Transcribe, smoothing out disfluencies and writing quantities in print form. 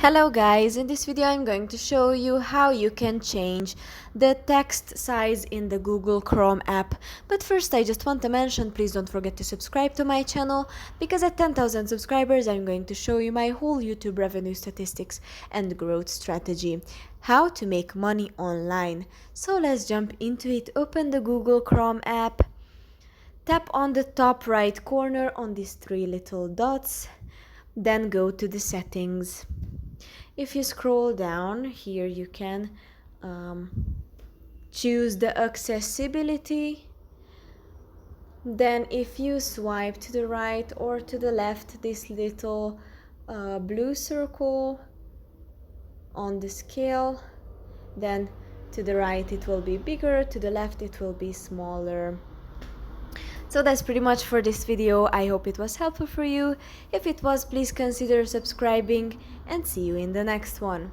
Hello guys, in this video I'm going to show you how you can change the text size in the Google Chrome app. But first I just want to mention, please don't forget to subscribe to my channel, because at 10,000 subscribers I'm going to show you my whole YouTube revenue statistics and growth strategy. How to make money online. So let's jump into it. Open the Google Chrome app. Tap on the top right corner on these three little dots. Then go to the settings. If you scroll down here, you can choose the accessibility. Then if you swipe to the right or to the left, this little blue circle on the scale, then to the right it will be bigger, to the left it will be smaller. So that's pretty much for this video. I hope it was helpful for you. If it was, please consider subscribing and see you in the next one.